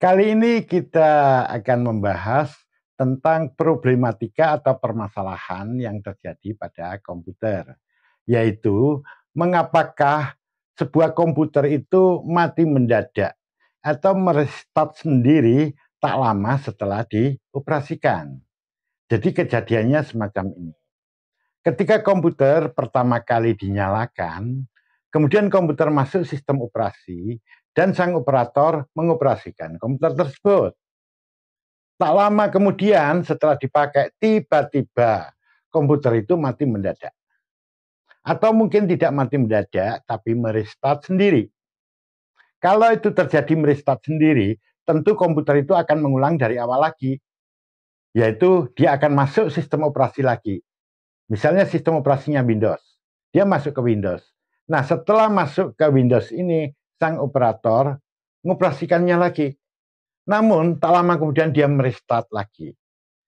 Kali ini kita akan membahas tentang problematika atau permasalahan yang terjadi pada komputer, yaitu mengapakah sebuah komputer itu mati mendadak atau merestart sendiri tak lama setelah dioperasikan. Jadi kejadiannya semacam ini. Ketika komputer pertama kali dinyalakan, kemudian komputer masuk sistem operasi dan sang operator mengoperasikan komputer tersebut. Tak lama kemudian setelah dipakai, tiba-tiba komputer itu mati mendadak. Atau mungkin tidak mati mendadak, tapi merestart sendiri. Kalau itu terjadi merestart sendiri, tentu komputer itu akan mengulang dari awal lagi. Yaitu dia akan masuk sistem operasi lagi. Misalnya sistem operasinya Windows. Dia masuk ke Windows. Nah, setelah masuk ke Windows ini, sang operator mengoperasikannya lagi. Namun, tak lama kemudian dia merestart lagi.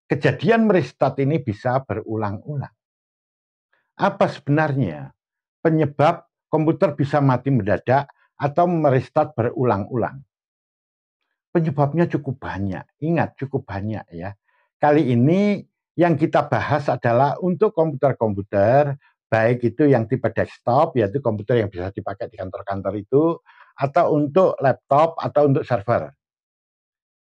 Kejadian merestart ini bisa berulang-ulang. Apa sebenarnya penyebab komputer bisa mati mendadak atau merestart berulang-ulang? Penyebabnya cukup banyak. Ingat, cukup banyak ya. Kali ini yang kita bahas adalah untuk komputer-komputer, baik itu yang tipe desktop, yaitu komputer yang bisa dipakai di kantor-kantor itu, atau untuk laptop atau untuk server.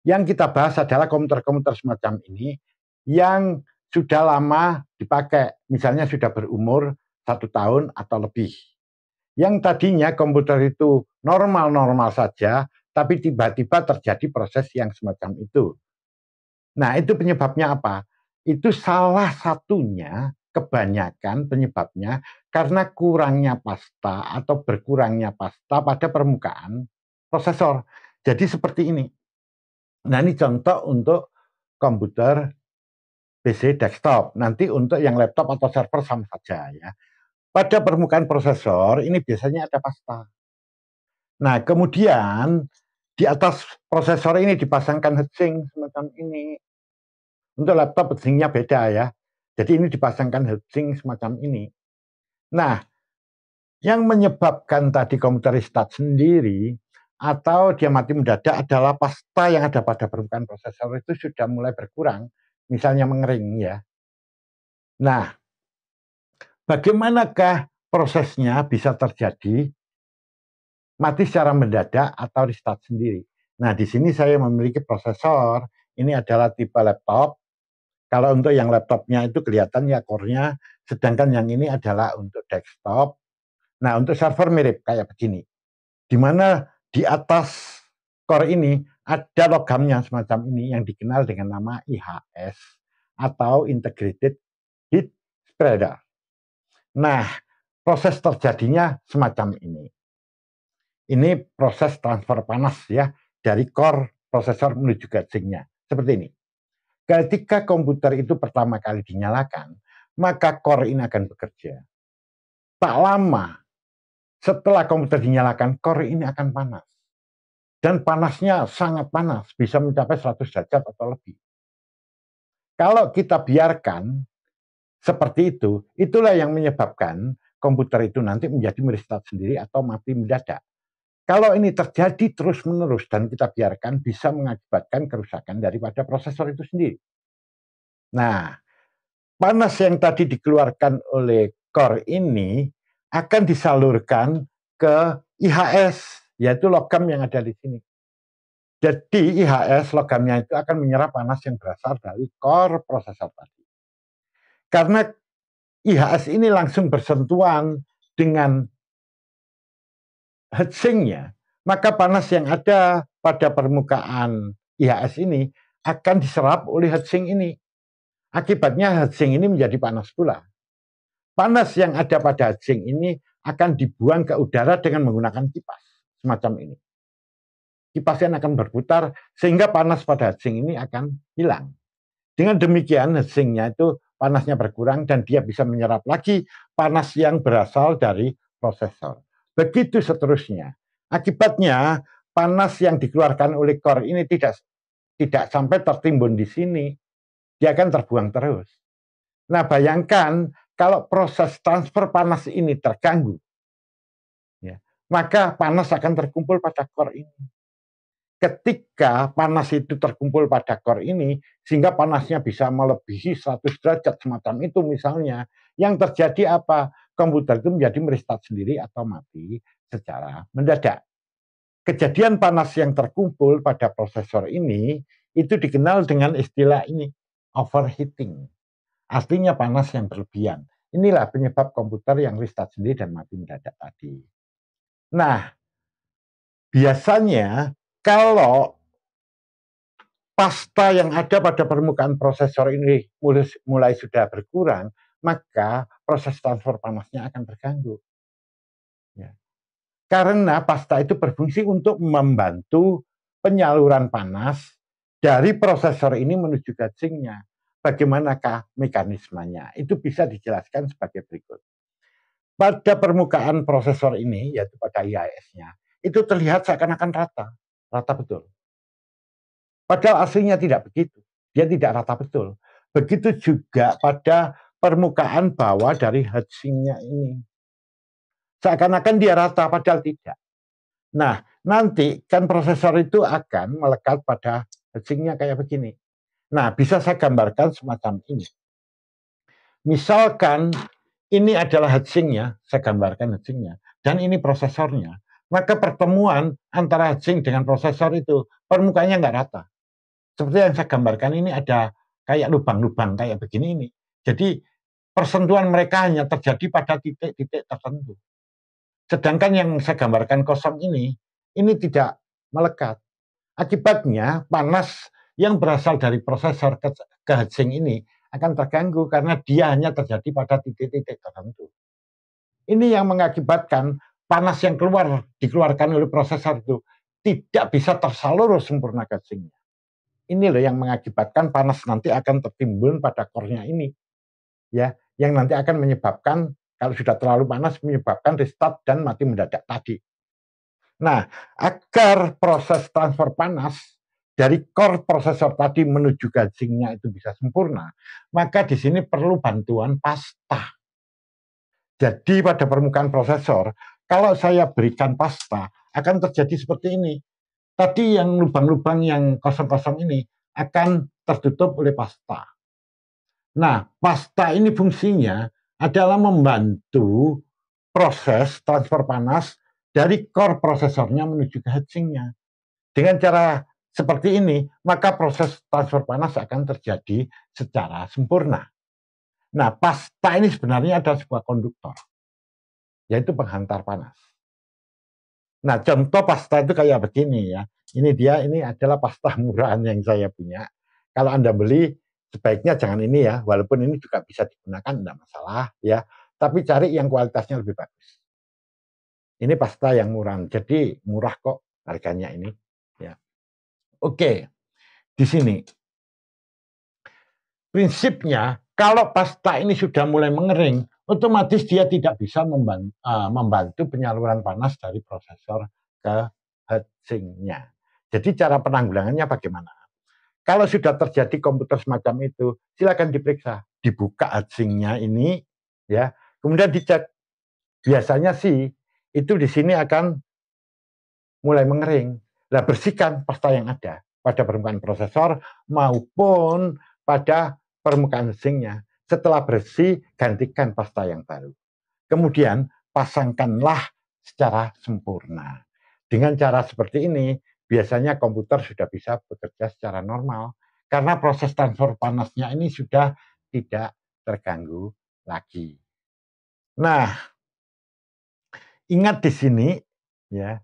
Yang kita bahas adalah komputer-komputer semacam ini yang sudah lama dipakai, misalnya sudah berumur 1 tahun atau lebih. Yang tadinya komputer itu normal-normal saja, tapi tiba-tiba terjadi proses yang semacam itu. Nah, itu penyebabnya apa? Itu salah satunya, kebanyakan penyebabnya karena kurangnya pasta atau berkurangnya pasta pada permukaan prosesor. Jadi seperti ini. Nah, ini contoh untuk komputer PC desktop. Nanti untuk yang laptop atau server sama saja ya. Pada permukaan prosesor ini biasanya ada pasta. Nah, kemudian di atas prosesor ini dipasangkan heatsink semacam ini. Untuk laptop heatsinknya beda ya. Jadi ini dipasangkan heatsink semacam ini. Nah, yang menyebabkan tadi komputer restart sendiri atau dia mati mendadak adalah pasta yang ada pada permukaan prosesor itu sudah mulai berkurang, misalnya mengering ya. Nah, bagaimanakah prosesnya bisa terjadi mati secara mendadak atau restart sendiri? Nah, di sini saya memiliki prosesor, ini adalah tipe laptop. Kalau untuk yang laptopnya itu kelihatan ya core-nya, sedangkan yang ini adalah untuk desktop. Nah, untuk server mirip kayak begini. Di mana di atas core ini ada logamnya semacam ini yang dikenal dengan nama IHS atau Integrated Heat Spreader. Nah, proses terjadinya semacam ini. Ini proses transfer panas ya dari core prosesor menuju ke heatsinknya. Seperti ini. Ketika komputer itu pertama kali dinyalakan, maka core ini akan bekerja. Tak lama setelah komputer dinyalakan, core ini akan panas. Dan panasnya sangat panas, bisa mencapai 100 derajat atau lebih. Kalau kita biarkan seperti itu, itulah yang menyebabkan komputer itu nanti menjadi merestart sendiri atau mati mendadak. Kalau ini terjadi terus-menerus dan kita biarkan, bisa mengakibatkan kerusakan daripada prosesor itu sendiri. Nah, panas yang tadi dikeluarkan oleh core ini akan disalurkan ke IHS, yaitu logam yang ada di sini. Jadi IHS logamnya itu akan menyerap panas yang berasal dari core prosesor tadi. Karena IHS ini langsung bersentuhan dengan heatsinknya, maka panas yang ada pada permukaan IHS ini akan diserap oleh heatsink ini. Akibatnya heatsink ini menjadi panas pula. Panas yang ada pada heatsink ini akan dibuang ke udara dengan menggunakan kipas semacam ini. Kipasnya akan berputar sehingga panas pada heatsink ini akan hilang. Dengan demikian heatsinknya itu panasnya berkurang dan dia bisa menyerap lagi panas yang berasal dari prosesor. Begitu seterusnya. Akibatnya panas yang dikeluarkan oleh core ini tidak sampai tertimbun di sini. Dia akan terbuang terus. Nah, bayangkan kalau proses transfer panas ini terganggu, ya, maka panas akan terkumpul pada core ini. ketika panas itu terkumpul pada core ini, sehingga panasnya bisa melebihi 100 derajat semacam itu misalnya, yang terjadi apa? Komputer itu menjadi merestart sendiri atau mati secara mendadak. Kejadian panas yang terkumpul pada prosesor ini itu dikenal dengan istilah ini, overheating. Artinya panas yang berlebihan. Inilah penyebab komputer yang restart sendiri dan mati mendadak tadi. Nah, biasanya kalau pasta yang ada pada permukaan prosesor ini mulai sudah berkurang, maka proses transfer panasnya akan terganggu. Ya. Karena pasta itu berfungsi untuk membantu penyaluran panas dari prosesor ini menuju casingnya. Bagaimanakah mekanismenya? Itu bisa dijelaskan sebagai berikut. Pada permukaan prosesor ini, yaitu pada IIS-nya, itu terlihat seakan-akan rata. Rata betul. Padahal aslinya tidak begitu. Dia tidak rata betul. Begitu juga pada permukaan bawah dari heatsink-nya ini. Seakan-akan dia rata, padahal tidak. Nah, nanti kan prosesor itu akan melekat pada heatsink-nya kayak begini. Nah, bisa saya gambarkan semacam ini. Misalkan ini adalah heatsink-nya, saya gambarkan heatsink-nya, dan ini prosesornya. Maka pertemuan antara heatsink dengan prosesor itu, permukaannya nggak rata. Seperti yang saya gambarkan ini ada kayak lubang-lubang kayak begini ini. Jadi persentuhan mereka hanya terjadi pada titik-titik tertentu. Sedangkan yang saya gambarkan kosong ini tidak melekat. Akibatnya panas yang berasal dari prosesor ke heatsink ini akan terganggu karena dia hanya terjadi pada titik-titik tertentu. Ini yang mengakibatkan panas yang dikeluarkan oleh prosesor itu tidak bisa tersalur sempurna ke heatsink-nya. Ini loh yang mengakibatkan panas nanti akan tertimbun pada core-nya ini. Ya, yang nanti akan menyebabkan kalau sudah terlalu panas menyebabkan restart dan mati mendadak tadi. Nah, agar proses transfer panas dari core prosesor tadi menuju casing-nya itu bisa sempurna, maka di sini perlu bantuan pasta. Jadi pada permukaan prosesor, kalau saya berikan pasta, akan terjadi seperti ini. Tadi yang lubang-lubang yang kosong-kosong ini akan tertutup oleh pasta. Nah, pasta ini fungsinya adalah membantu proses transfer panas dari core prosesornya menuju ke heatsink-nya. Dengan cara seperti ini, maka proses transfer panas akan terjadi secara sempurna. Nah, pasta ini sebenarnya adalah sebuah konduktor, yaitu penghantar panas. Nah, contoh pasta itu kayak begini ya. Ini adalah pasta murahan yang saya punya. Kalau Anda beli, sebaiknya jangan ini ya, walaupun ini juga bisa digunakan, tidak masalah ya. Tapi cari yang kualitasnya lebih bagus. Ini pasta yang murahan, jadi murah kok harganya ini. Ya. Oke, di sini prinsipnya kalau pasta ini sudah mulai mengering, otomatis dia tidak bisa membantu penyaluran panas dari prosesor ke heatsink-nya. Jadi cara penanggulangannya bagaimana? Kalau sudah terjadi komputer semacam itu, silakan diperiksa, dibuka heatsink-nya ini, ya, kemudian dicek. Biasanya sih itu di sini akan mulai mengering. Nah, bersihkan pasta yang ada pada permukaan prosesor maupun pada permukaan heatsink-nya. Setelah bersih, gantikan pasta yang baru. Kemudian pasangkanlah secara sempurna. Dengan cara seperti ini, biasanya komputer sudah bisa bekerja secara normal karena proses transfer panasnya ini sudah tidak terganggu lagi. Nah, ingat di sini ya,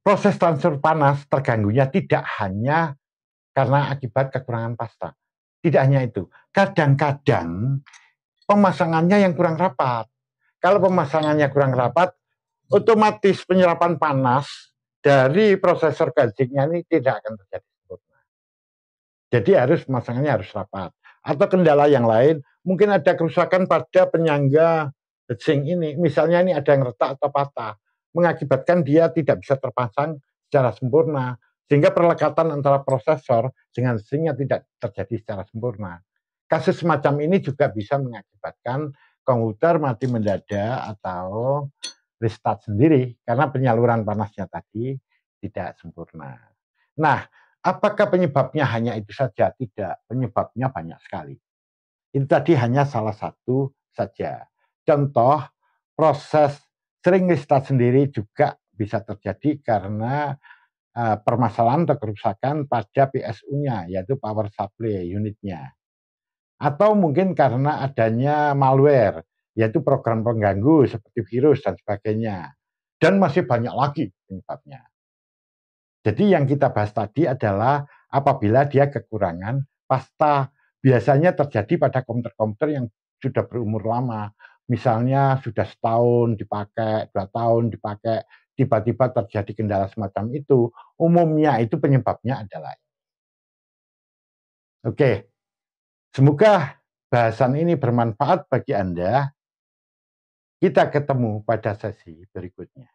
proses transfer panas terganggunya tidak hanya karena akibat kekurangan pasta. Tidak hanya itu, kadang-kadang pemasangannya yang kurang rapat. Kalau pemasangannya kurang rapat, otomatis penyerapan panas dari prosesor gadgetnya ini tidak akan terjadi sempurna. Jadi pemasangannya harus rapat. Atau kendala yang lain, mungkin ada kerusakan pada penyangga heatsink ini. Misalnya ini ada yang retak atau patah, mengakibatkan dia tidak bisa terpasang secara sempurna. Sehingga perlekatan antara prosesor dengan heatsinknya tidak terjadi secara sempurna. Kasus semacam ini juga bisa mengakibatkan komputer mati mendadak atau restart sendiri karena penyaluran panasnya tadi tidak sempurna. Nah, apakah penyebabnya hanya itu saja? Tidak, penyebabnya banyak sekali. Itu tadi hanya salah satu saja. Contoh, proses sering restart sendiri juga bisa terjadi karena permasalahan atau kerusakan pada PSU-nya, yaitu power supply unitnya. Atau mungkin karena adanya malware, yaitu program pengganggu seperti virus dan sebagainya. Dan masih banyak lagi penyebabnya. Jadi yang kita bahas tadi adalah apabila dia kekurangan pasta, biasanya terjadi pada komputer-komputer yang sudah berumur lama. Misalnya sudah setahun dipakai, 2 tahun dipakai, tiba-tiba terjadi kendala semacam itu, umumnya itu penyebabnya adalah. Oke, semoga bahasan ini bermanfaat bagi Anda. Kita ketemu pada sesi berikutnya.